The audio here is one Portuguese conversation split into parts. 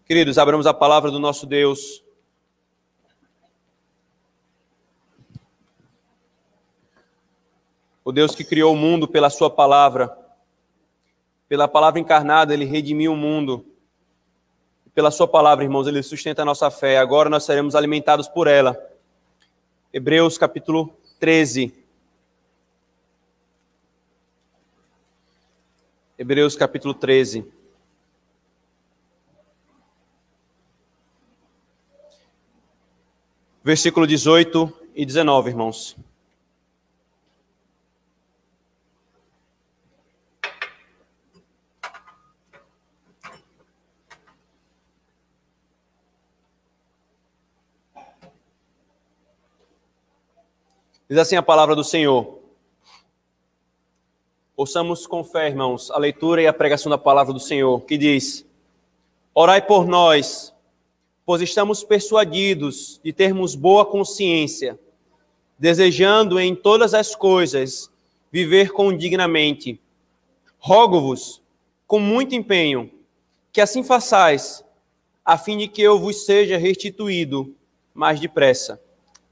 Queridos, abramos a palavra do nosso Deus. O Deus que criou o mundo pela sua palavra. Pela palavra encarnada, Ele redimiu o mundo. Pela sua palavra, irmãos, Ele sustenta a nossa fé. Agora nós seremos alimentados por ela. Hebreus capítulo 13. Hebreus capítulo 13. Versículo 18 e 19, irmãos. Diz assim a palavra do Senhor. Ouçamos com fé, irmãos, a leitura e a pregação da palavra do Senhor, que diz: Orai por nós, pois estamos persuadidos de termos boa consciência, desejando em todas as coisas viver condignamente. Rogo-vos, com muito empenho, que assim façais, a fim de que eu vos seja restituído mais depressa.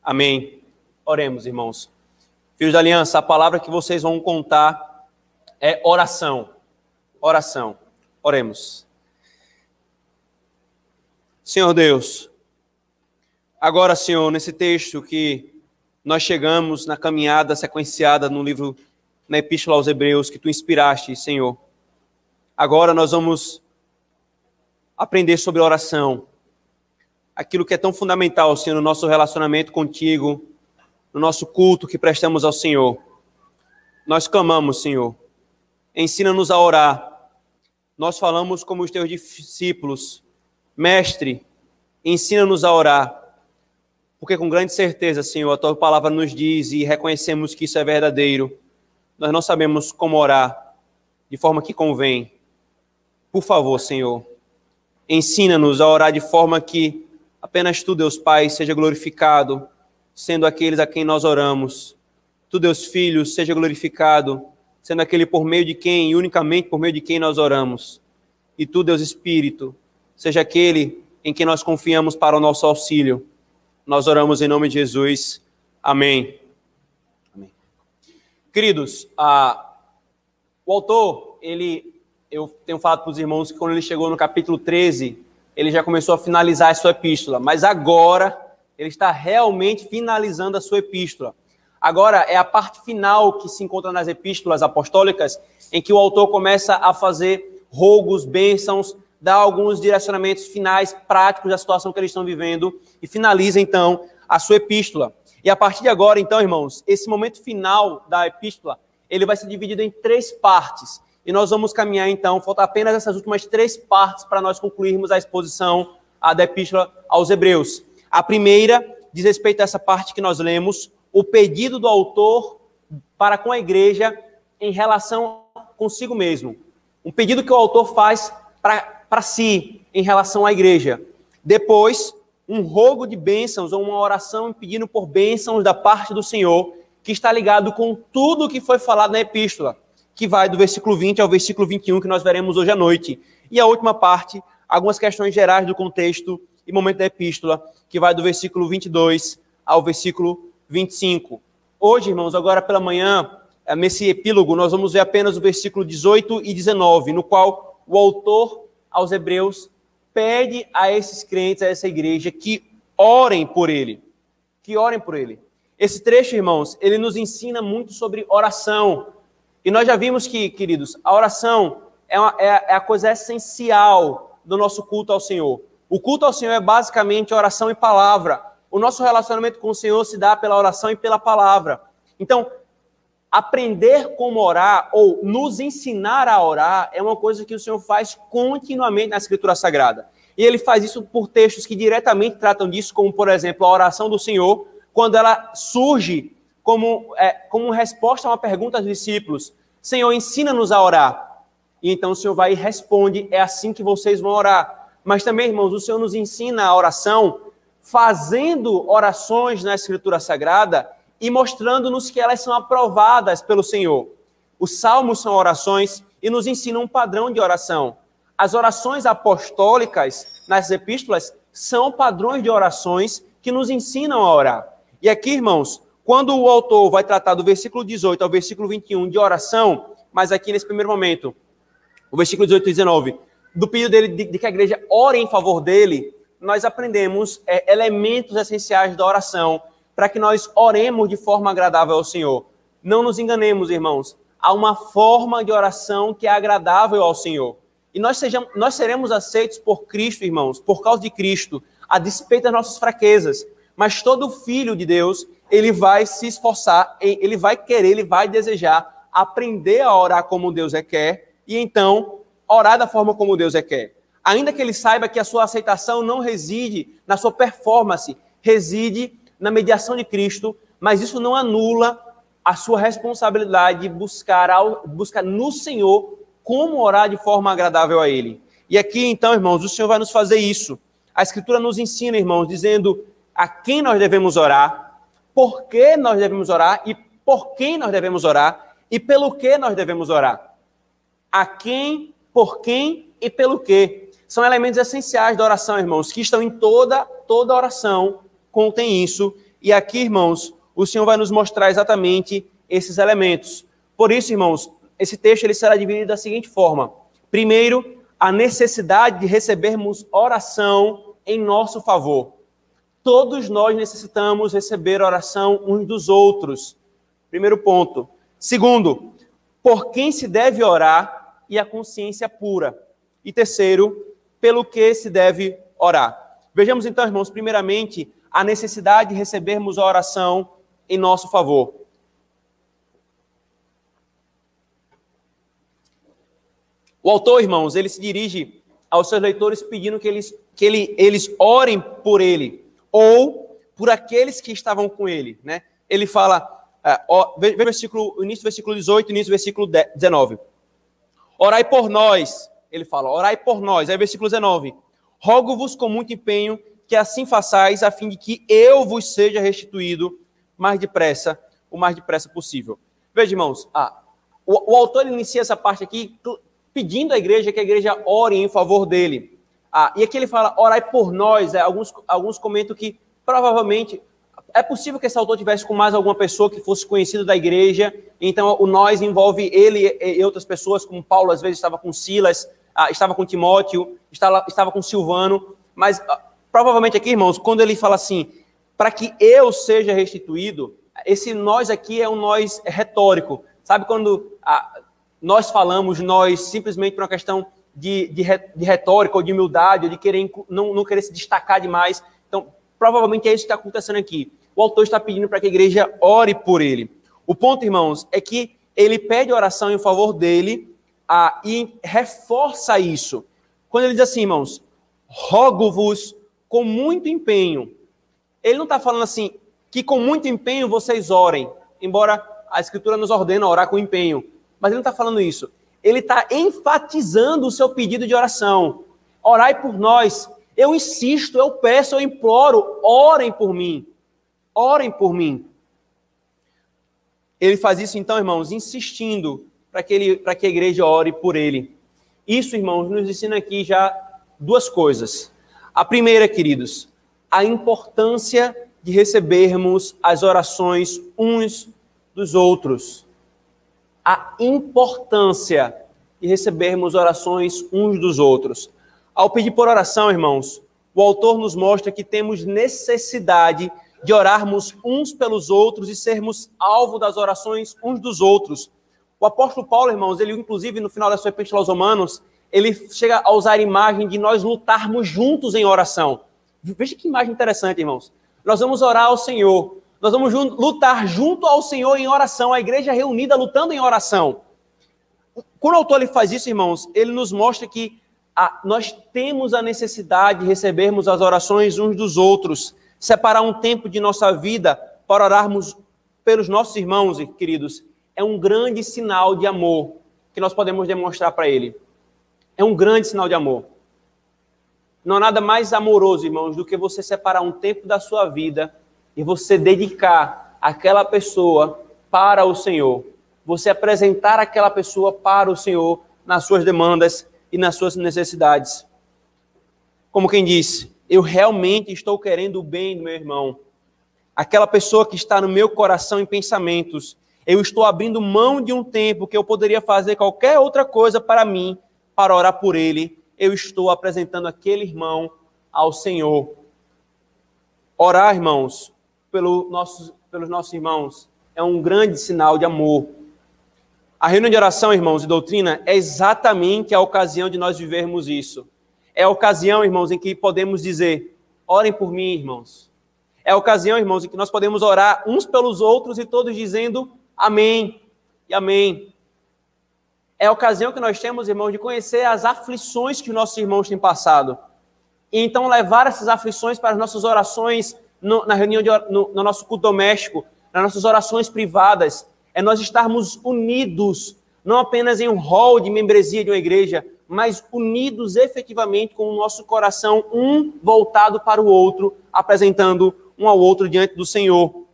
Amém. Oremos, irmãos. Filhos da aliança, a palavra que vocês vão contar é oração. Oração. Oremos. Senhor Deus, agora, Senhor, nesse texto que nós chegamos na caminhada sequenciada no livro, na Epístola aos Hebreus, que Tu inspiraste, Senhor. Agora nós vamos aprender sobre oração. Aquilo que é tão fundamental, Senhor, no nosso relacionamento contigo, no nosso culto que prestamos ao Senhor. Nós clamamos, Senhor. Ensina-nos a orar. Nós falamos como os Teus discípulos. Mestre, ensina-nos a orar, porque com grande certeza, Senhor, a Tua palavra nos diz e reconhecemos que isso é verdadeiro. Nós não sabemos como orar de forma que convém. Por favor, Senhor, ensina-nos a orar de forma que apenas Tu, Deus Pai, seja glorificado, sendo aqueles a quem nós oramos. Tu, Deus Filho, seja glorificado, sendo aquele por meio de quem, e unicamente por meio de quem nós oramos. E Tu, Deus Espírito, seja aquele em quem nós confiamos para o nosso auxílio. Nós oramos em nome de Jesus. Amém. Amém. Queridos, o autor, eu tenho falado para os irmãos que quando ele chegou no capítulo 13, ele já começou a finalizar a sua epístola, mas agora ele está realmente finalizando a sua epístola. Agora é a parte final que se encontra nas epístolas apostólicas, em que o autor começa a fazer rogos, bênçãos, dá alguns direcionamentos finais, práticos da situação que eles estão vivendo e finaliza, então, a sua epístola. E a partir de agora, então, irmãos, esse momento final da epístola, ele vai ser dividido em 3 partes. E nós vamos caminhar, então, faltam apenas essas últimas 3 partes para nós concluirmos a exposição da epístola aos Hebreus. A primeira diz respeito a essa parte que nós lemos, o pedido do autor para com a igreja em relação consigo mesmo. Um pedido que o autor faz para si, em relação à igreja. Depois, um rogo de bênçãos, ou uma oração pedindo por bênçãos da parte do Senhor, que está ligado com tudo o que foi falado na epístola, que vai do versículo 20 ao versículo 21, que nós veremos hoje à noite. E a última parte, algumas questões gerais do contexto e momento da epístola, que vai do versículo 22 ao versículo 25. Hoje, irmãos, agora pela manhã, nesse epílogo, nós vamos ver apenas o versículo 18 e 19, no qual o autor aos Hebreus pede a esses crentes, a essa igreja, que orem por ele. Que orem por ele. Esse trecho, irmãos, ele nos ensina muito sobre oração. E nós já vimos que, queridos, a oração é a coisa essencial do nosso culto ao Senhor. O culto ao Senhor é basicamente oração e palavra. O nosso relacionamento com o Senhor se dá pela oração e pela palavra. Então, aprender como orar ou nos ensinar a orar é uma coisa que o Senhor faz continuamente na Escritura Sagrada. E Ele faz isso por textos que diretamente tratam disso, como, por exemplo, a oração do Senhor, quando ela surge como resposta a uma pergunta dos discípulos. Senhor, ensina-nos a orar. E então o Senhor vai e responde, é assim que vocês vão orar. Mas também, irmãos, o Senhor nos ensina a oração fazendo orações na Escritura Sagrada e mostrando-nos que elas são aprovadas pelo Senhor. Os salmos são orações e nos ensinam um padrão de oração. As orações apostólicas nas epístolas são padrões de orações que nos ensinam a orar. E aqui, irmãos, quando o autor vai tratar do versículo 18 ao versículo 21 de oração, mas aqui nesse primeiro momento, o versículo 18 e 19, do pedido dele de que a igreja ore em favor dele, nós aprendemos elementos essenciais da oração para que nós oremos de forma agradável ao Senhor. Não nos enganemos, irmãos. Há uma forma de oração que é agradável ao Senhor. E nós seremos aceitos por Cristo, irmãos, por causa de Cristo, a despeito das nossas fraquezas. Mas todo filho de Deus, ele vai se esforçar, ele vai querer, ele vai desejar aprender a orar como Deus quer e então orar da forma como Deus quer. Ainda que ele saiba que a sua aceitação não reside na sua performance, reside na mediação de Cristo, mas isso não anula a sua responsabilidade de buscar no Senhor como orar de forma agradável a Ele. E aqui, então, irmãos, o Senhor vai nos fazer isso. A Escritura nos ensina, irmãos, dizendo a quem nós devemos orar, por que nós devemos orar e por quem nós devemos orar e pelo que nós devemos orar. A quem, por quem e pelo que. São elementos essenciais da oração, irmãos, que estão em toda oração, contém isso. E aqui, irmãos, o Senhor vai nos mostrar exatamente esses elementos. Por isso, irmãos, esse texto ele será dividido da seguinte forma. Primeiro, a necessidade de recebermos oração em nosso favor. Todos nós necessitamos receber oração uns dos outros. Primeiro ponto. Segundo, por quem se deve orar e a consciência pura. E terceiro, pelo que se deve orar. Vejamos então, irmãos, primeiramente, a necessidade de recebermos a oração em nosso favor. O autor, irmãos, ele se dirige aos seus leitores pedindo que eles orem por ele, ou por aqueles que estavam com ele, né? Ele fala, veja o início do versículo 18 e início do versículo 19. Orai por nós, ele fala, orai por nós. Aí versículo 19, rogo-vos com muito empenho que assim façais, a fim de que eu vos seja restituído o mais depressa possível. Veja, irmãos, o autor inicia essa parte aqui pedindo à igreja que a igreja ore em favor dele. E aqui ele fala, orai por nós. Alguns comentam que provavelmente é possível que esse autor tivesse com mais alguma pessoa que fosse conhecido da igreja, então o nós envolve ele e outras pessoas, como Paulo às vezes estava com Silas, estava com Timóteo, estava com Silvano, mas provavelmente aqui, irmãos, quando ele fala assim, para que eu seja restituído, esse nós aqui é um nós retórico. Sabe quando nós falamos nós simplesmente por uma questão de retórica ou de humildade, ou de querer, não querer se destacar demais? Então, provavelmente é isso que está acontecendo aqui. O autor está pedindo para que a igreja ore por ele. O ponto, irmãos, é que ele pede oração em favor dele e reforça isso. Quando ele diz assim, irmãos, rogo-vos com muito empenho. Ele não está falando assim, que com muito empenho vocês orem, embora a Escritura nos ordena orar com empenho. Mas ele não está falando isso. Ele está enfatizando o seu pedido de oração. Orai por nós. Eu insisto, eu peço, eu imploro, orem por mim. Orem por mim. Ele faz isso então, irmãos, insistindo para que a igreja ore por ele. Isso, irmãos, nos ensina aqui já duas coisas. A primeira, queridos, a importância de recebermos as orações uns dos outros. A importância de recebermos orações uns dos outros. Ao pedir por oração, irmãos, o autor nos mostra que temos necessidade de orarmos uns pelos outros e sermos alvo das orações uns dos outros. O apóstolo Paulo, irmãos, ele inclusive no final da sua epístola aos Romanos, ele chega a usar a imagem de nós lutarmos juntos em oração. Veja que imagem interessante, irmãos. Nós vamos orar ao Senhor. Nós vamos lutar junto ao Senhor em oração, a igreja reunida lutando em oração. Quando o autor ele faz isso, irmãos, ele nos mostra que nós temos a necessidade de recebermos as orações uns dos outros, separar um tempo de nossa vida para orarmos pelos nossos irmãos, queridos, é um grande sinal de amor que nós podemos demonstrar para ele. É um grande sinal de amor. Não há nada mais amoroso, irmãos, do que você separar um tempo da sua vida e você dedicar aquela pessoa para o Senhor. Você apresentar aquela pessoa para o Senhor nas suas demandas e nas suas necessidades. Como quem diz, eu realmente estou querendo o bem do meu irmão. Aquela pessoa que está no meu coração em pensamentos, eu estou abrindo mão de um tempo que eu poderia fazer qualquer outra coisa para mim, para orar por ele. Eu estou apresentando aquele irmão ao Senhor. Orar, irmãos, pelos nossos irmãos, é um grande sinal de amor. A reunião de oração, irmãos, e doutrina é exatamente a ocasião de nós vivermos isso. É a ocasião, irmãos, em que podemos dizer, orem por mim, irmãos. É a ocasião, irmãos, em que nós podemos orar uns pelos outros e todos dizendo amém e amém. É a ocasião que nós temos, irmãos, de conhecer as aflições que os nossos irmãos têm passado. E então levar essas aflições para as nossas orações na reunião, no nosso culto doméstico, nas nossas orações privadas. É nós estarmos unidos, não apenas em um hall de membresia de uma igreja, mas unidos efetivamente com o nosso coração, um voltado para o outro, apresentando um ao outro diante do Senhor.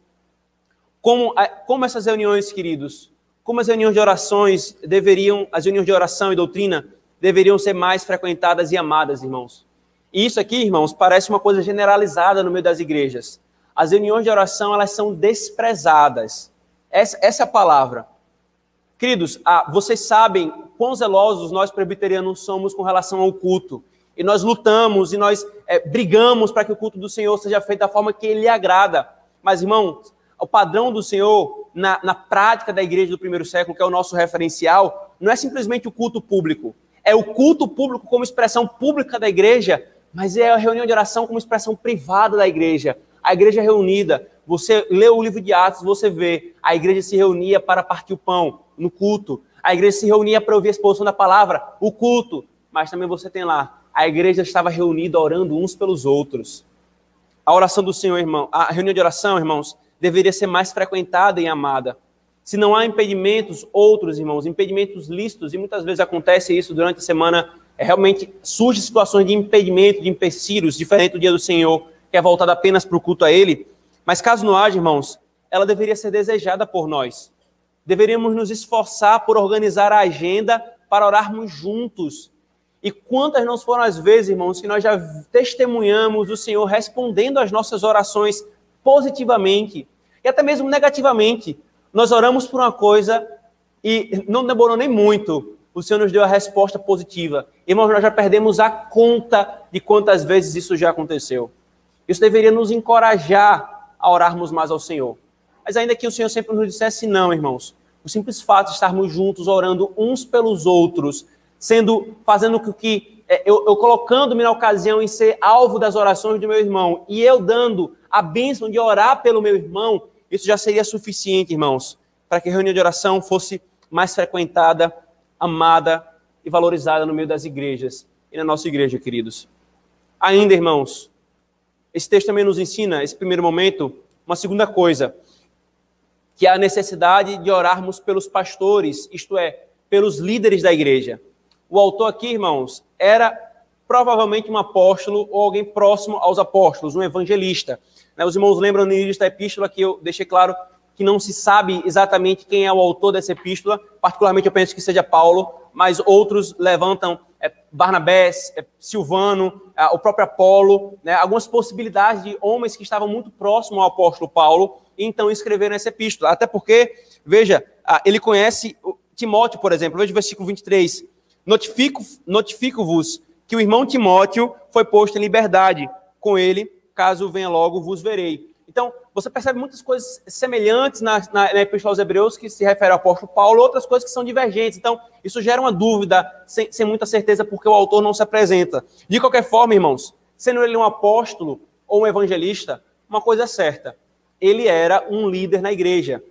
Como essas reuniões, queridos, como as reuniões de orações as reuniões de oração e doutrina deveriam ser mais frequentadas e amadas, irmãos. E isso aqui, irmãos, parece uma coisa generalizada no meio das igrejas. As reuniões de oração, elas são desprezadas. Essa é a palavra. Queridos, vocês sabem quão zelosos nós presbiterianos somos com relação ao culto. E nós lutamos e nós brigamos para que o culto do Senhor seja feito da forma que Ele agrada. Mas, irmãos, o padrão do Senhor, na prática da igreja do primeiro século, que é o nosso referencial, não é simplesmente o culto público. É o culto público como expressão pública da igreja, mas é a reunião de oração como expressão privada da igreja. A igreja reunida, você lê o livro de Atos, você vê, a igreja se reunia para partir o pão no culto. A igreja se reunia para ouvir a exposição da palavra, o culto. Mas também você tem lá, a igreja estava reunida orando uns pelos outros. A oração do Senhor, irmão, a reunião de oração, irmãos, deveria ser mais frequentada e amada. Se não há impedimentos, outros, irmãos, impedimentos lícitos, e muitas vezes acontece isso durante a semana, realmente surgem situações de impedimento, de empecilhos, diferente do dia do Senhor, que é voltado apenas para o culto a Ele. Mas caso não haja, irmãos, ela deveria ser desejada por nós. Deveríamos nos esforçar por organizar a agenda para orarmos juntos. E quantas não foram as vezes, irmãos, que nós já testemunhamos o Senhor respondendo às nossas orações positivamente e até mesmo negativamente. Nós oramos por uma coisa e não demorou nem muito, o Senhor nos deu a resposta positiva. Irmãos, nós já perdemos a conta de quantas vezes isso já aconteceu. Isso deveria nos encorajar a orarmos mais ao Senhor. Mas ainda que o Senhor sempre nos dissesse não, irmãos, o simples fato de estarmos juntos, orando uns pelos outros, fazendo com que eu colocando-me na ocasião em ser alvo das orações do meu irmão, e eu dando a bênção de orar pelo meu irmão, isso já seria suficiente, irmãos, para que a reunião de oração fosse mais frequentada, amada e valorizada no meio das igrejas e na nossa igreja, queridos. Ainda, irmãos, esse texto também nos ensina, esse primeiro momento, uma segunda coisa, que é a necessidade de orarmos pelos pastores, isto é, pelos líderes da igreja. O autor aqui, irmãos, era provavelmente um apóstolo ou alguém próximo aos apóstolos, um evangelista. Os irmãos lembram no início da epístola que eu deixei claro que não se sabe exatamente quem é o autor dessa epístola, particularmente eu penso que seja Paulo, mas outros levantam Barnabé, Silvano, o próprio Apolo, algumas possibilidades de homens que estavam muito próximos ao apóstolo Paulo, e então escreveram essa epístola. Até porque, veja, ele conhece Timóteo, por exemplo, veja o versículo 23, notifico-vos que o irmão Timóteo foi posto em liberdade, com ele, caso venha logo, vos verei. Então, você percebe muitas coisas semelhantes na Epístola aos Hebreus, que se refere ao apóstolo Paulo, outras coisas que são divergentes. Então, isso gera uma dúvida, sem muita certeza, porque o autor não se apresenta. De qualquer forma, irmãos, sendo ele um apóstolo ou um evangelista, uma coisa é certa, ele era um líder na igreja,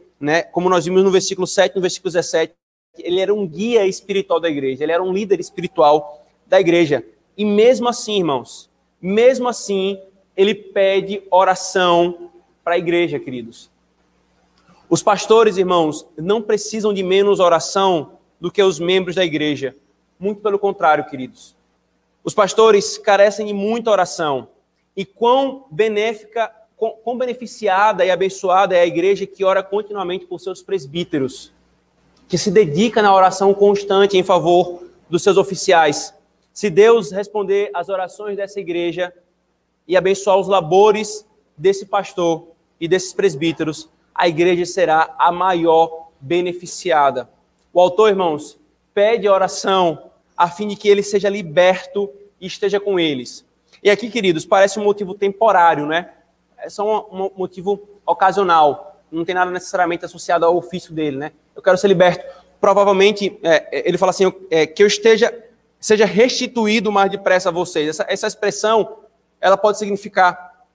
como nós vimos no versículo 7, no versículo 17, ele era um guia espiritual da igreja, ele era um líder espiritual da igreja. E mesmo assim, irmãos, mesmo assim, ele pede oração para a igreja, queridos. Os pastores, irmãos, não precisam de menos oração do que os membros da igreja. Muito pelo contrário, queridos. Os pastores carecem de muita oração. E quão beneficiada e abençoada é a igreja que ora continuamente por seus presbíteros, que se dedica na oração constante em favor dos seus oficiais. Se Deus responder às orações dessa igreja e abençoar os labores desse pastor e desses presbíteros, a igreja será a maior beneficiada. O autor, irmãos, pede a oração a fim de que ele seja liberto e esteja com eles. E aqui, queridos, parece um motivo temporário, né? É só um motivo ocasional. Não tem nada necessariamente associado ao ofício dele, né? Eu quero ser liberto. Provavelmente, ele fala assim, que eu seja restituído mais depressa a vocês. Essa expressão, ela pode significar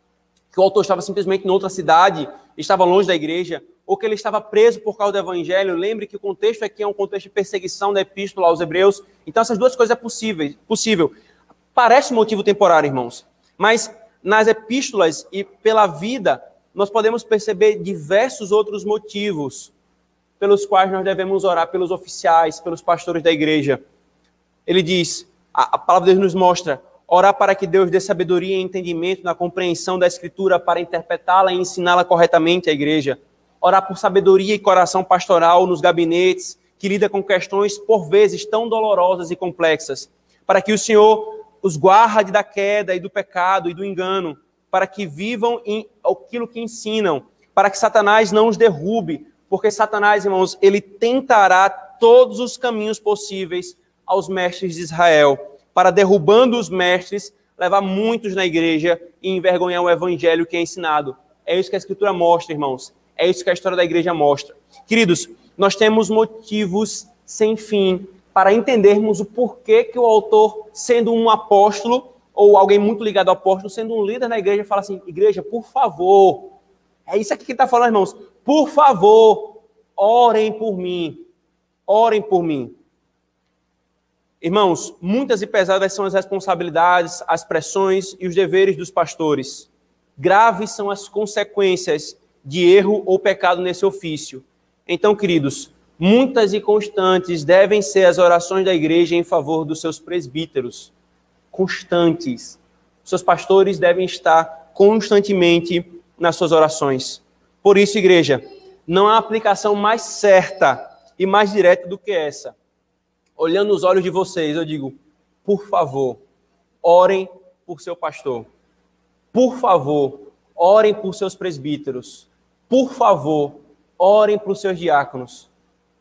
que o autor estava simplesmente em outra cidade, estava longe da igreja, ou que ele estava preso por causa do evangelho. Lembre que o contexto aqui é um contexto de perseguição da epístola aos Hebreus. Então, essas duas coisas é possível. Parece um motivo temporário, irmãos, mas nas epístolas e pela vida, nós podemos perceber diversos outros motivos pelos quais nós devemos orar pelos oficiais, pelos pastores da igreja. Ele diz, a palavra de Deus nos mostra, orar para que Deus dê sabedoria e entendimento na compreensão da Escritura para interpretá-la e ensiná-la corretamente à igreja. Orar por sabedoria e coração pastoral nos gabinetes, que lida com questões, por vezes, tão dolorosas e complexas, para que o Senhor os guarde da queda e do pecado e do engano, para que vivam em aquilo que ensinam, para que Satanás não os derrube, porque Satanás, irmãos, ele tentará todos os caminhos possíveis aos mestres de Israel, para, derrubando os mestres, levar muitos na igreja e envergonhar o evangelho que é ensinado. É isso que a Escritura mostra, irmãos. É isso que a história da igreja mostra. Queridos, nós temos motivos sem fim para entendermos o porquê que o autor, sendo um apóstolo, ou alguém muito ligado ao apóstolo, sendo um líder na igreja, fala assim, igreja, por favor, é isso aqui que está falando, irmãos, por favor, orem por mim, orem por mim. Irmãos, muitas e pesadas são as responsabilidades, as pressões e os deveres dos pastores. Graves são as consequências de erro ou pecado nesse ofício. Então, queridos, muitas e constantes devem ser as orações da igreja em favor dos seus presbíteros. Constantes. Seus pastores devem estar constantemente nas suas orações. Por isso, igreja, não há aplicação mais certa e mais direta do que essa. Olhando nos olhos de vocês, eu digo, por favor, orem por seu pastor. Por favor, orem por seus presbíteros. Por favor, orem por seus diáconos.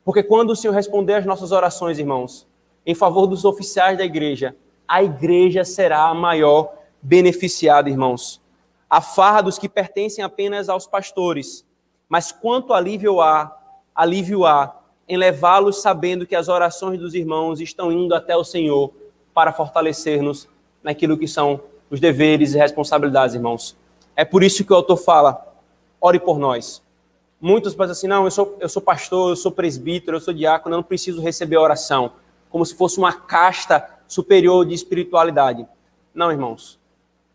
Porque quando o Senhor responder às nossas orações, irmãos, em favor dos oficiais da igreja, a igreja será a maior beneficiada, irmãos. A farra dos que pertencem apenas aos pastores. Mas quanto alívio há em levá-los sabendo que as orações dos irmãos estão indo até o Senhor para fortalecer-nos naquilo que são os deveres e responsabilidades, irmãos. É por isso que o autor fala, ore por nós. Muitos pensam assim, não, eu sou pastor, eu sou presbítero, eu sou diácono, eu não preciso receber oração, como se fosse uma casta superior de espiritualidade. Não, irmãos.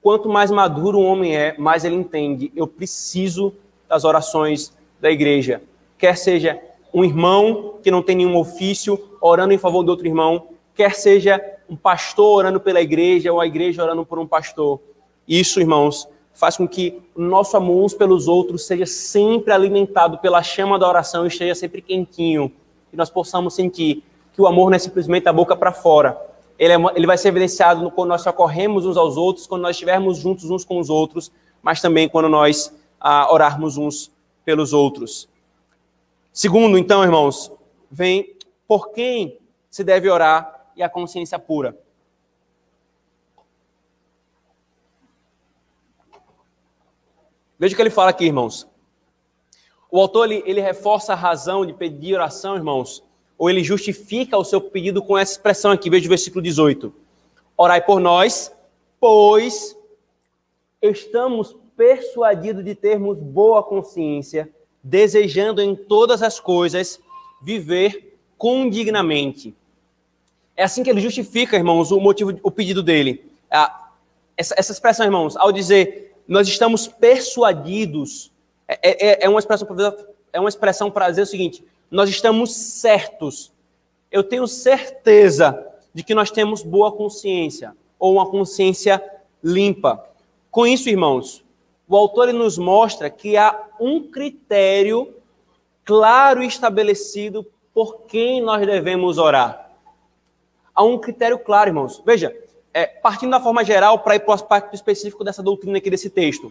Quanto mais maduro um homem é, mais ele entende, eu preciso das orações da igreja. Quer seja um irmão que não tem nenhum ofício, orando em favor de outro irmão, quer seja um pastor orando pela igreja, ou a igreja orando por um pastor. Isso, irmãos, faz com que o nosso amor uns pelos outros seja sempre alimentado pela chama da oração e esteja sempre quentinho. Que nós possamos sentir que o amor não é simplesmente da boca para fora. Ele vai ser evidenciado quando nós socorremos uns aos outros, quando nós estivermos juntos uns com os outros, mas também quando nós orarmos uns pelos outros. Segundo, então, irmãos, vem por quem se deve orar e a consciência pura. Veja o que ele fala aqui, irmãos. O autor, ele reforça a razão de pedir oração, irmãos, ou ele justifica o seu pedido com essa expressão aqui, veja o versículo 18. Orai por nós, pois estamos persuadidos de termos boa consciência, desejando em todas as coisas viver condignamente. É assim que ele justifica, irmãos, o motivo, o pedido dele. Essa expressão, irmãos, ao dizer nós estamos persuadidos, é uma expressão para dizer o seguinte, nós estamos certos. Eu tenho certeza de que nós temos boa consciência, ou uma consciência limpa. Com isso, irmãos, o autor ele nos mostra que há um critério claro e estabelecido por quem nós devemos orar. há um critério claro, irmãos. Veja, partindo da forma geral para ir para o aspecto específico dessa doutrina aqui desse texto.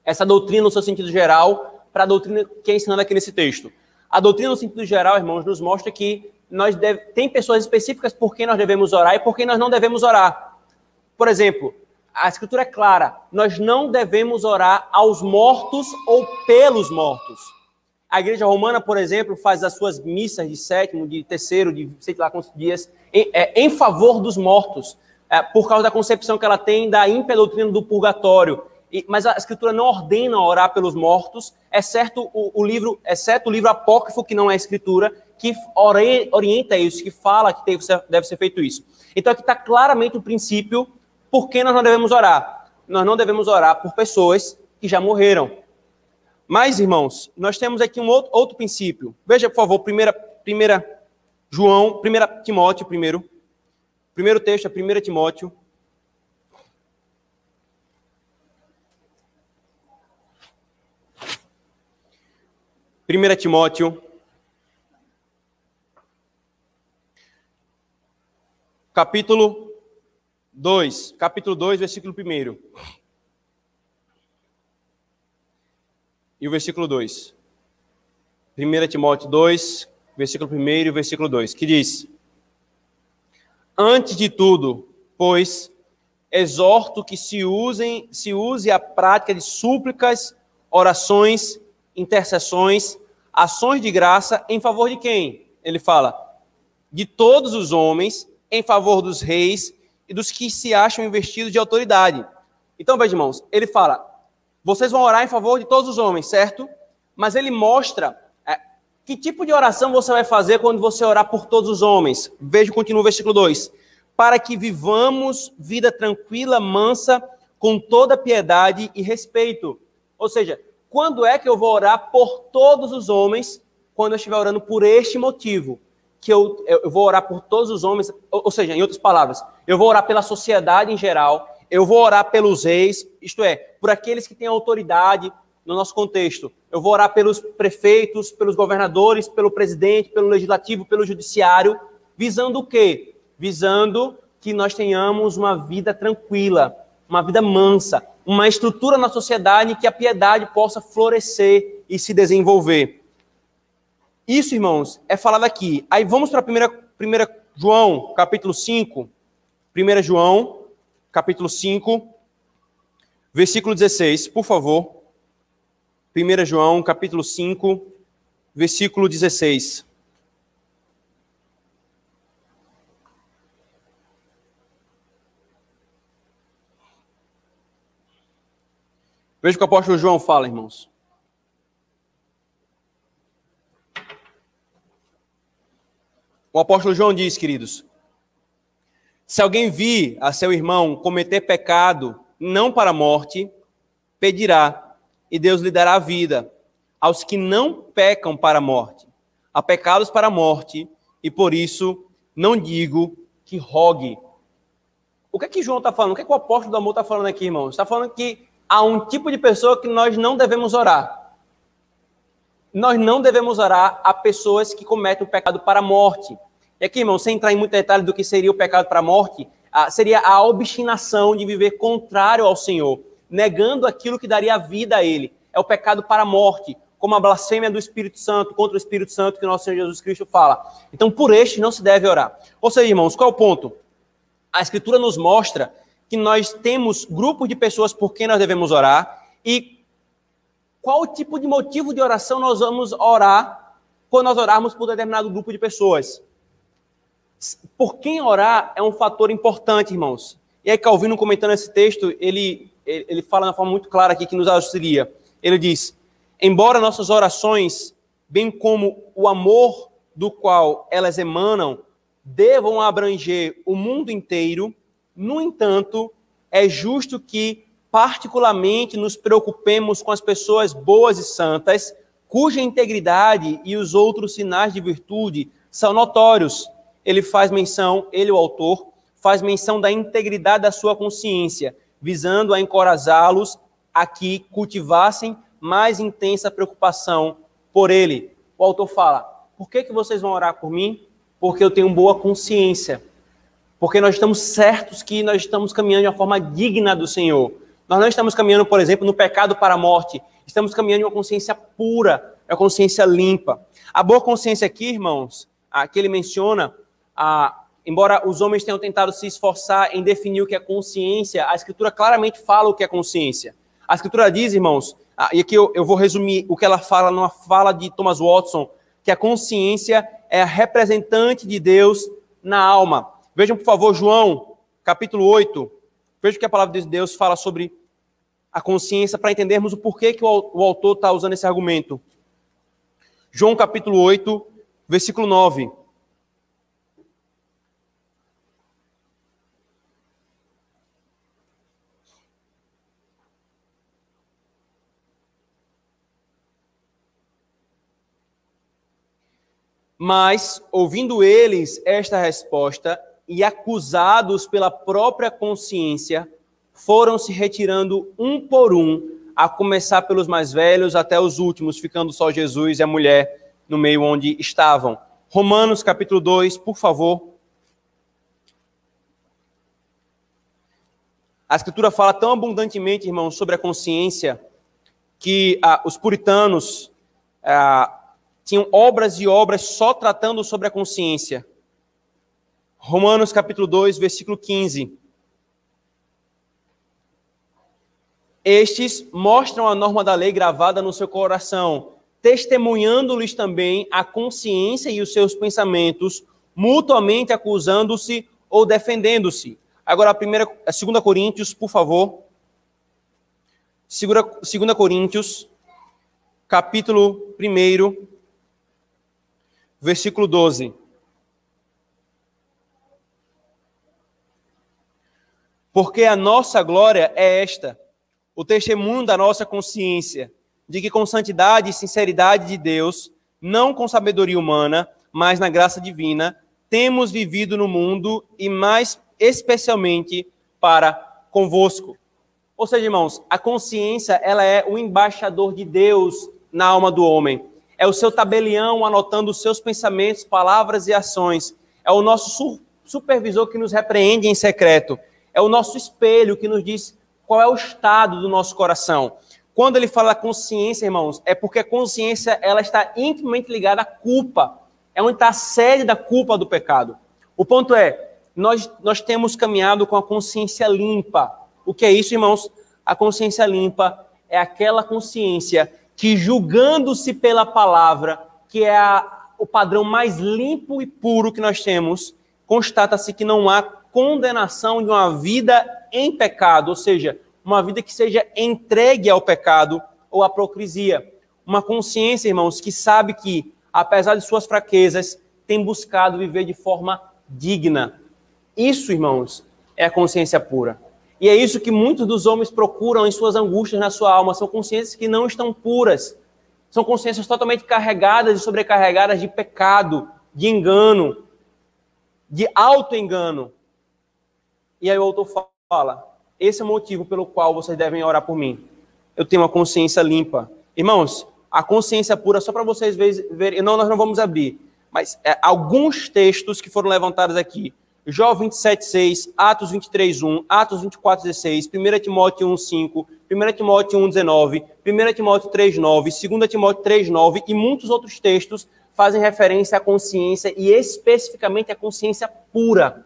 Essa doutrina no seu sentido geral para a doutrina que é ensinada aqui nesse texto. A doutrina no sentido geral, irmãos, nos mostra que tem pessoas específicas por quem nós devemos orar e por quem nós não devemos orar. Por exemplo, a Escritura é clara, nós não devemos orar aos mortos ou pelos mortos. A Igreja Romana, por exemplo, faz as suas missas de sétimo, de terceiro, de sei lá quantos dias, em favor dos mortos, por causa da concepção que ela tem da ímpia doutrina do purgatório. Mas a Escritura não ordena orar pelos mortos, exceto o livro apócrifo, que não é a Escritura, que orienta isso, que fala que deve ser feito isso. Então aqui está claramente o princípio por que nós não devemos orar. Nós não devemos orar por pessoas que já morreram. Mas, irmãos, nós temos aqui um outro princípio. Veja, por favor, 1 Timóteo primeiro. Primeiro texto é 1 Timóteo. Primeira Timóteo, capítulo 2, versículo 1. E o versículo 2. 1 Timóteo 2, versículo 1 e o versículo 2, que diz: Antes de tudo, pois, exorto que se use a prática de súplicas, orações, intercessões, ações de graça em favor de quem? Ele fala, de todos os homens, em favor dos reis e dos que se acham investidos de autoridade. Então, veja, irmãos, ele fala, vocês vão orar em favor de todos os homens, certo? Mas ele mostra que tipo de oração você vai fazer quando você orar por todos os homens. Veja, continua o versículo 2. Para que vivamos vida tranquila, mansa, com toda piedade e respeito. Ou seja, quando é que eu vou orar por todos os homens? Quando eu estiver orando por este motivo. Que eu vou orar por todos os homens, ou seja, em outras palavras, eu vou orar pela sociedade em geral, eu vou orar pelos reis, isto é, por aqueles que têm autoridade no nosso contexto. Eu vou orar pelos prefeitos, pelos governadores, pelo presidente, pelo legislativo, pelo judiciário, visando o quê? Visando que nós tenhamos uma vida tranquila, uma vida mansa, uma estrutura na sociedade em que a piedade possa florescer e se desenvolver. Isso, irmãos, é falado aqui. Aí vamos para 1 João, capítulo 5. 1 João, capítulo 5, versículo 16, por favor. 1 João, capítulo 5, versículo 16. Veja o que o apóstolo João fala, irmãos. O apóstolo João diz, queridos, se alguém vir a seu irmão cometer pecado, não para a morte, pedirá, e Deus lhe dará a vida. Aos que não pecam para a morte, há pecados para a morte, e por isso não digo que rogue. O que é que João está falando? O que é que o apóstolo do amor está falando aqui, irmãos? Está falando que há um tipo de pessoa que nós não devemos orar. Nós não devemos orar a pessoas que cometem o pecado para a morte. E aqui, irmão, sem entrar em muito detalhe do que seria o pecado para a morte, seria a obstinação de viver contrário ao Senhor, negando aquilo que daria vida a Ele. É o pecado para a morte, como a blasfêmia do Espírito Santo, contra o Espírito Santo que o nosso Senhor Jesus Cristo fala. Então, por este não se deve orar. Ou seja, irmãos, qual é o ponto? A Escritura nos mostra que nós temos grupos de pessoas por quem nós devemos orar e qual tipo de motivo de oração nós vamos orar quando nós orarmos por determinado grupo de pessoas. Por quem orar é um fator importante, irmãos. E aí Calvino, comentando esse texto, ele fala de uma forma muito clara aqui que nos auxilia. Ele diz, embora nossas orações, bem como o amor do qual elas emanam, devam abranger o mundo inteiro, no entanto, é justo que particularmente nos preocupemos com as pessoas boas e santas, cuja integridade e os outros sinais de virtude são notórios. Ele faz menção, ele, o autor, faz menção da integridade da sua consciência, visando a encorajá-los a que cultivassem mais intensa preocupação por ele. O autor fala, por que vocês vão orar por mim? Porque eu tenho boa consciência. porque nós estamos certos que nós estamos caminhando de uma forma digna do Senhor. Nós não estamos caminhando, por exemplo, no pecado para a morte. Estamos caminhando em uma consciência pura, uma consciência limpa. A boa consciência aqui, irmãos, que ele menciona, embora os homens tenham tentado se esforçar em definir o que é consciência, a Escritura claramente fala o que é consciência. A Escritura diz, irmãos, e aqui eu vou resumir o que ela fala numa fala de Thomas Watson, que a consciência é a representante de Deus na alma. Vejam, por favor, João, capítulo 8. Veja o que a palavra de Deus fala sobre a consciência, para entendermos o porquê que o autor está usando esse argumento. João, capítulo 8, versículo 9. Mas, ouvindo eles esta resposta e acusados pela própria consciência, foram se retirando um por um, a começar pelos mais velhos até os últimos, ficando só Jesus e a mulher no meio onde estavam. Romanos capítulo 2, por favor. A Escritura fala tão abundantemente, irmãos, sobre a consciência, que os puritanos tinham obras e obras só tratando sobre a consciência. Romanos capítulo 2, versículo 15. Estes mostram a norma da lei gravada no seu coração, testemunhando-lhes também a consciência e os seus pensamentos, mutuamente acusando-se ou defendendo-se. Agora, a 2 Coríntios, por favor. 2 Coríntios, capítulo 1, versículo 12. Porque a nossa glória é esta, o testemunho da nossa consciência, de que com santidade e sinceridade de Deus, não com sabedoria humana, mas na graça divina, temos vivido no mundo e mais especialmente para convosco. Ou seja, irmãos, a consciência, ela é o embaixador de Deus na alma do homem. É o seu tabelião anotando os seus pensamentos, palavras e ações. É o nosso supervisor que nos repreende em secreto. É o nosso espelho que nos diz qual é o estado do nosso coração. Quando ele fala consciência, irmãos, é porque a consciência ela está intimamente ligada à culpa. É onde está a sede da culpa do pecado. O ponto é, nós temos caminhado com a consciência limpa. O que é isso, irmãos? A consciência limpa é aquela consciência que, julgando-se pela palavra, que é o padrão mais limpo e puro que nós temos, constata-se que não há condenação de uma vida em pecado, ou seja, uma vida que seja entregue ao pecado ou à hipocrisia. Uma consciência, irmãos, que sabe que, apesar de suas fraquezas, tem buscado viver de forma digna. Isso, irmãos, é a consciência pura. E é isso que muitos dos homens procuram em suas angústias na sua alma. São consciências que não estão puras. São consciências totalmente carregadas e sobrecarregadas de pecado, de engano, de auto-engano. E aí o autor fala, esse é o motivo pelo qual vocês devem orar por mim. Eu tenho uma consciência limpa. Irmãos, a consciência pura, só para vocês verem, nós não vamos abrir, mas alguns textos que foram levantados aqui. Jó 27:6, Atos 23:1, Atos 24:16, 1 Timóteo 1:5, 1 Timóteo 1:19, 1 Timóteo 3:9, 2 Timóteo 3:9 e muitos outros textos fazem referência à consciência e especificamente à consciência pura,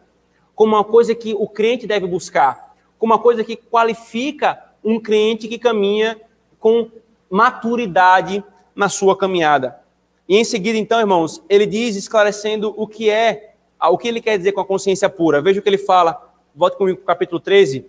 como uma coisa que o crente deve buscar, como uma coisa que qualifica um crente que caminha com maturidade na sua caminhada. E em seguida, então, irmãos, ele diz, esclarecendo o que ele quer dizer com a consciência pura. Veja o que ele fala, volte comigo para o capítulo 13.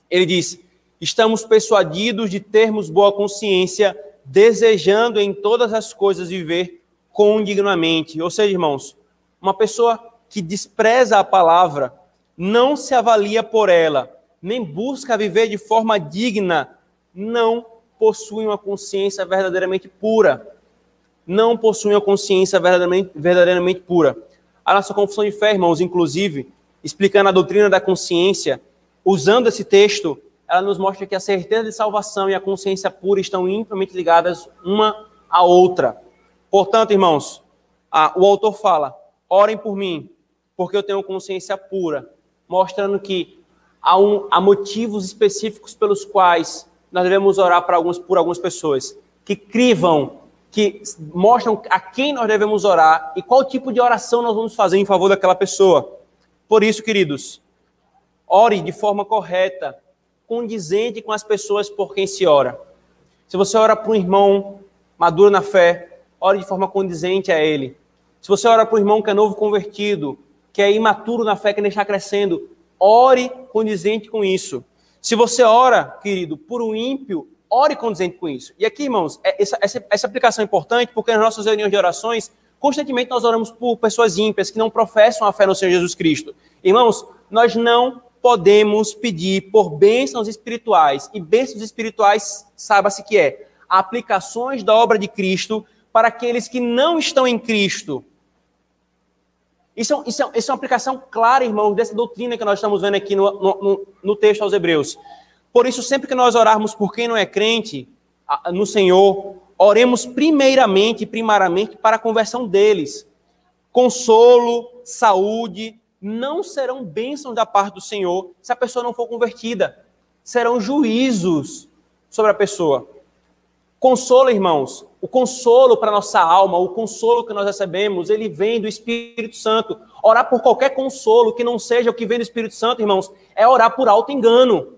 Ele diz, estamos persuadidos de termos boa consciência, desejando em todas as coisas viver condignamente. Ou seja, irmãos, uma pessoa que despreza a palavra, não se avalia por ela, nem busca viver de forma digna, não possui uma consciência verdadeiramente pura. Não possui uma consciência verdadeiramente pura. A nossa confissão de fé, irmãos, inclusive, explicando a doutrina da consciência, usando esse texto, ela nos mostra que a certeza de salvação e a consciência pura estão intimamente ligadas uma à outra. Portanto, irmãos, o autor fala, orem por mim, porque eu tenho consciência pura, mostrando que há motivos específicos pelos quais nós devemos orar por algumas pessoas, que crivam, que mostram a quem nós devemos orar e qual tipo de oração nós vamos fazer em favor daquela pessoa. Por isso, queridos, ore de forma correta, condizente com as pessoas por quem se ora. Se você ora para um irmão maduro na fé, ore de forma condizente a ele. Se você ora para um irmão que é novo convertido, que é imaturo na fé, que nem está crescendo, ore condizente com isso. Se você ora, querido, por um ímpio, ore condizente com isso. E aqui, irmãos, essa aplicação é importante porque nas nossas reuniões de orações, constantemente nós oramos por pessoas ímpias que não professam a fé no Senhor Jesus Cristo. Irmãos, nós não podemos pedir por bênçãos espirituais. E bênçãos espirituais, saiba-se que é aplicações da obra de Cristo para aqueles que não estão em Cristo. Isso é uma aplicação clara, irmãos, dessa doutrina que nós estamos vendo aqui no texto aos Hebreus. Por isso, sempre que nós orarmos por quem não é crente no Senhor, oremos primariamente para a conversão deles. Consolo, saúde, não serão bênçãos da parte do Senhor se a pessoa não for convertida. Serão juízos sobre a pessoa. Consolo, irmãos, o consolo para a nossa alma, o consolo que nós recebemos, ele vem do Espírito Santo. Orar por qualquer consolo que não seja o que vem do Espírito Santo, irmãos, é orar por auto-engano.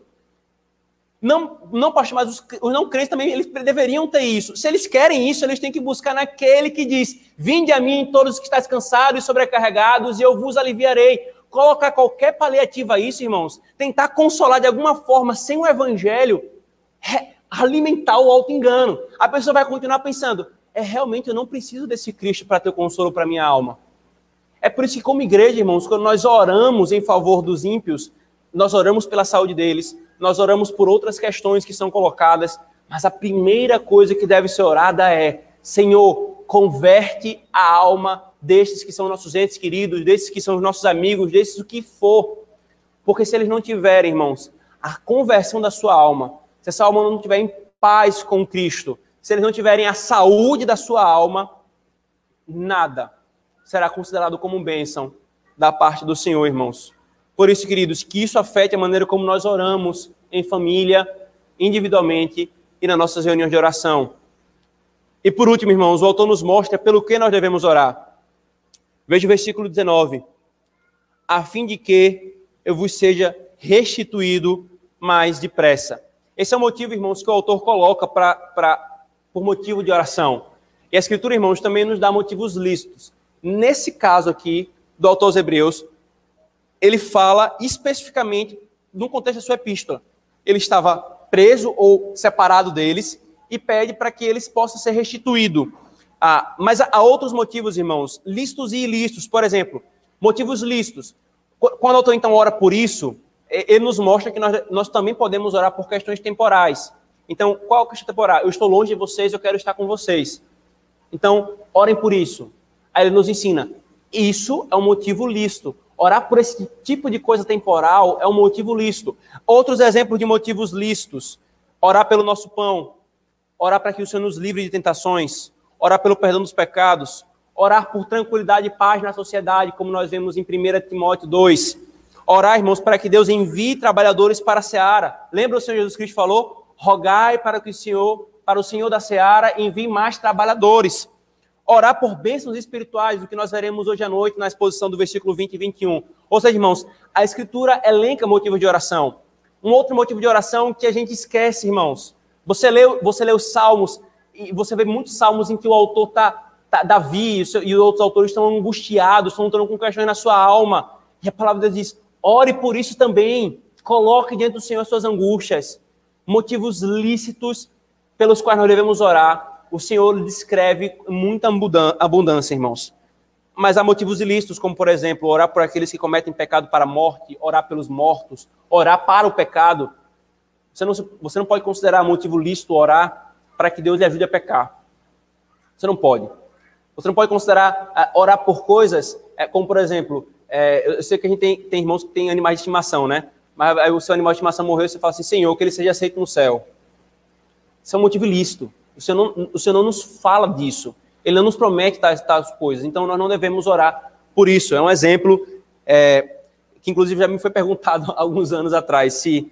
Não, pastor, mas os não crentes também, eles deveriam ter isso. Se eles querem isso, eles têm que buscar naquele que diz: vinde a mim todos os que estáis cansados e sobrecarregados, e eu vos aliviarei. Colocar qualquer paliativa a isso, irmãos, tentar consolar de alguma forma, sem o evangelho, alimentar o auto-engano. A pessoa vai continuar pensando: realmente eu não preciso desse Cristo para ter consolo para minha alma. É por isso que, como igreja, irmãos, quando nós oramos em favor dos ímpios, nós oramos pela saúde deles, nós oramos por outras questões que são colocadas, mas a primeira coisa que deve ser orada é: Senhor, converte a alma destes que são nossos entes queridos, desses que são os nossos amigos, desses o que for. Porque se eles não tiverem, irmãos, a conversão da sua alma, se essa alma não estiver em paz com Cristo, se eles não tiverem a saúde da sua alma, nada será considerado como bênção da parte do Senhor, irmãos. Por isso, queridos, que isso afete a maneira como nós oramos em família, individualmente e nas nossas reuniões de oração. E por último, irmãos, o autor nos mostra pelo que nós devemos orar. Veja o versículo 19. A fim de que eu vos seja restituído mais depressa. Esse é o motivo, irmãos, que o autor coloca por motivo de oração. E a Escritura, irmãos, também nos dá motivos lícitos. Nesse caso aqui, do autor aos Hebreus, ele fala especificamente no contexto da sua epístola. Ele estava preso ou separado deles e pede para que eles possam ser restituídos. Mas há outros motivos, irmãos, lícitos e ilícitos. Por exemplo, motivos lícitos. Quando o autor, então, ora por isso, ele nos mostra que nós também podemos orar por questões temporais. Então, qual é a questão temporal? Eu estou longe de vocês, eu quero estar com vocês. Então, orem por isso. Aí ele nos ensina, isso é um motivo lícito. Orar por esse tipo de coisa temporal é um motivo lícito. Outros exemplos de motivos lícitos. Orar pelo nosso pão. Orar para que o Senhor nos livre de tentações. Orar pelo perdão dos pecados. Orar por tranquilidade e paz na sociedade, como nós vemos em 1 Timóteo 2. Orar, irmãos, para que Deus envie trabalhadores para a seara. Lembra o Senhor Jesus Cristo falou? Rogai para que o Senhor da seara envie mais trabalhadores. Orar por bênçãos espirituais, o que nós veremos hoje à noite na exposição do versículo 20 e 21. Ou seja, irmãos, a Escritura elenca motivos de oração. Um outro motivo de oração que a gente esquece, irmãos. Você lê os Salmos, e você vê muitos Salmos em que o autor Davi e outros autores estão angustiados, estão lutando com questões na sua alma. E a palavra de Deus diz, ore por isso também. Coloque diante do Senhor as suas angústias. Motivos lícitos pelos quais nós devemos orar. O Senhor descreve muita abundância, irmãos. Mas há motivos ilícitos, como, por exemplo, orar por aqueles que cometem pecado para a morte, orar pelos mortos, orar para o pecado. Você não pode considerar motivo lícito orar para que Deus lhe ajude a pecar. Você não pode. Você não pode considerar orar por coisas, como, por exemplo, eu sei que a gente tem irmãos que têm animais de estimação, né? Mas aí o seu animal de estimação morreu e você fala assim, Senhor, que ele seja aceito no céu. Isso é um motivo ilícito. O Senhor não nos fala disso. Ele não nos promete tais coisas. Então, nós não devemos orar por isso. É um exemplo que inclusive já me foi perguntado há alguns anos atrás se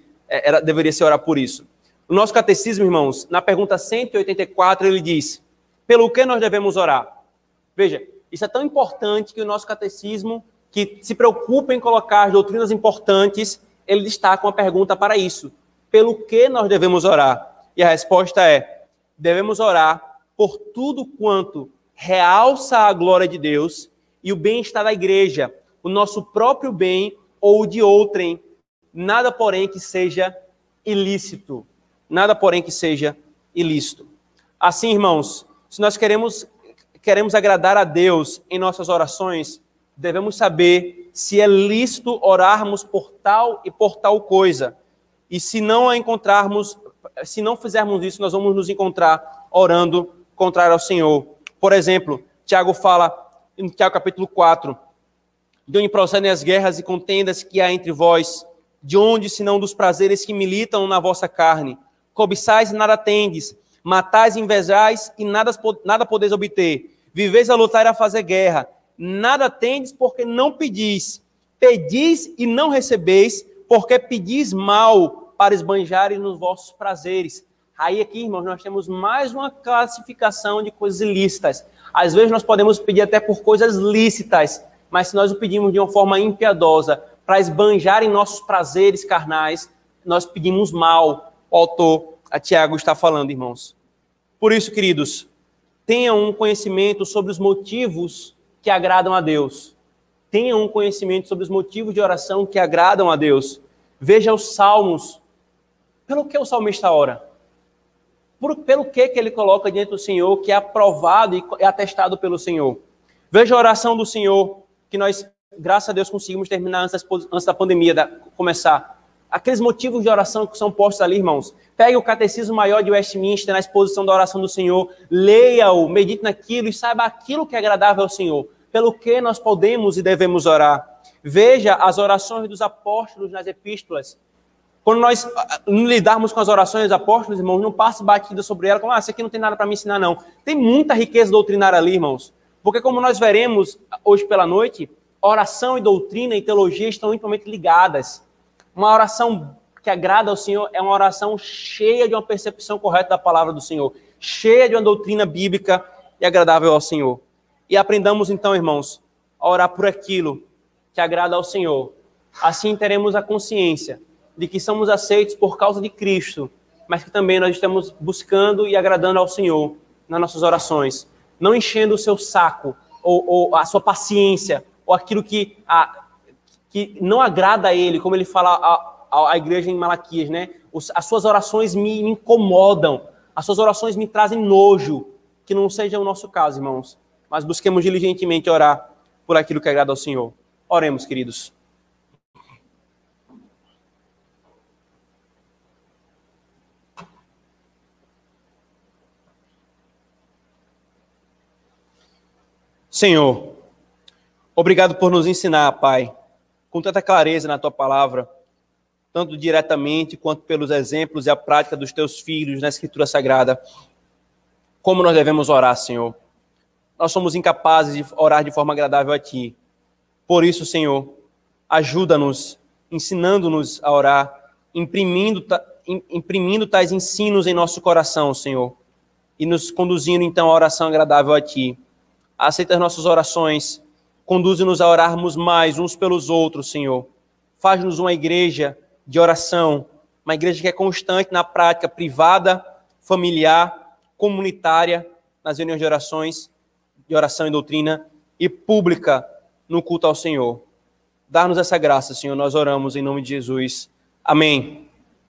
deveria se orar por isso. O nosso catecismo, irmãos, na pergunta 184, ele diz: pelo que nós devemos orar? Veja, isso é tão importante que o nosso catecismo, que se preocupa em colocar as doutrinas importantes, ele destaca uma pergunta para isso: pelo que nós devemos orar? E a resposta é: devemos orar por tudo quanto realça a glória de Deus e o bem-estar da igreja, o nosso próprio bem ou de outrem, nada, porém, que seja ilícito. Nada, porém, que seja ilícito. Assim, irmãos, se nós queremos agradar a Deus em nossas orações, devemos saber se é lícito orarmos por tal e por tal coisa. E se não fizermos isso, nós vamos nos encontrar orando contrário ao Senhor. Por exemplo, Tiago fala, em Tiago capítulo 4, de onde procedem as guerras e contendas que há entre vós, de onde, senão dos prazeres que militam na vossa carne, cobiçais e nada tendes, matais e invejais e nada podeis obter, viveis a lutar e a fazer guerra, nada tendes porque não pedis, pedis e não recebeis, porque pedis mal para esbanjarem nos vossos prazeres. Aí aqui, irmãos, nós temos mais uma classificação de coisas ilícitas. Às vezes nós podemos pedir até por coisas lícitas, mas se nós o pedimos de uma forma impiedosa, para esbanjar em nossos prazeres carnais, nós pedimos mal. O autor, a Tiago, está falando, irmãos. Por isso, queridos, tenham um conhecimento sobre os motivos que agradam a Deus. Tenham um conhecimento sobre os motivos de oração que agradam a Deus. Veja os salmos. Pelo que o salmista ora? Pelo que ele coloca diante do Senhor, que é aprovado e é atestado pelo Senhor. Veja a oração do Senhor, que nós, graças a Deus, conseguimos terminar antes da pandemia começar. Aqueles motivos de oração que são postos ali, irmãos. Pegue o Catecismo Maior de Westminster na exposição da oração do Senhor, leia-o, medite naquilo e saiba aquilo que é agradável ao Senhor. Pelo que nós podemos e devemos orar. Veja as orações dos apóstolos nas epístolas. Quando nós lidarmos com as orações dos apóstolos, irmãos, não passe batida sobre ela, como, isso aqui não tem nada para me ensinar, não. Tem muita riqueza doutrinária ali, irmãos. Porque como nós veremos hoje pela noite, oração e doutrina e teologia estão intimamente ligadas. Uma oração que agrada ao Senhor é uma oração cheia de uma percepção correta da palavra do Senhor, cheia de uma doutrina bíblica e agradável ao Senhor. E aprendamos então, irmãos, a orar por aquilo que agrada ao Senhor. Assim teremos a consciência de que somos aceitos por causa de Cristo, mas que também nós estamos buscando e agradando ao Senhor nas nossas orações, não enchendo o seu saco, ou a sua paciência, ou aquilo que não agrada a Ele, como Ele fala à igreja em Malaquias, né? As suas orações me incomodam, as suas orações me trazem nojo, que não seja o nosso caso, irmãos, mas busquemos diligentemente orar por aquilo que agrada ao Senhor. Oremos, queridos. Senhor, obrigado por nos ensinar, Pai, com tanta clareza na Tua palavra, tanto diretamente quanto pelos exemplos e a prática dos Teus filhos na Escritura Sagrada, como nós devemos orar, Senhor. Nós somos incapazes de orar de forma agradável a Ti. Por isso, Senhor, ajuda-nos, ensinando-nos a orar, imprimindo tais ensinos em nosso coração, Senhor, e nos conduzindo, então, à oração agradável a Ti. Aceita as nossas orações, conduze-nos a orarmos mais uns pelos outros, Senhor. Faz-nos uma igreja de oração, uma igreja que é constante na prática privada, familiar, comunitária, nas reuniões de oração e doutrina, e pública no culto ao Senhor. Dá-nos essa graça, Senhor, nós oramos em nome de Jesus. Amém.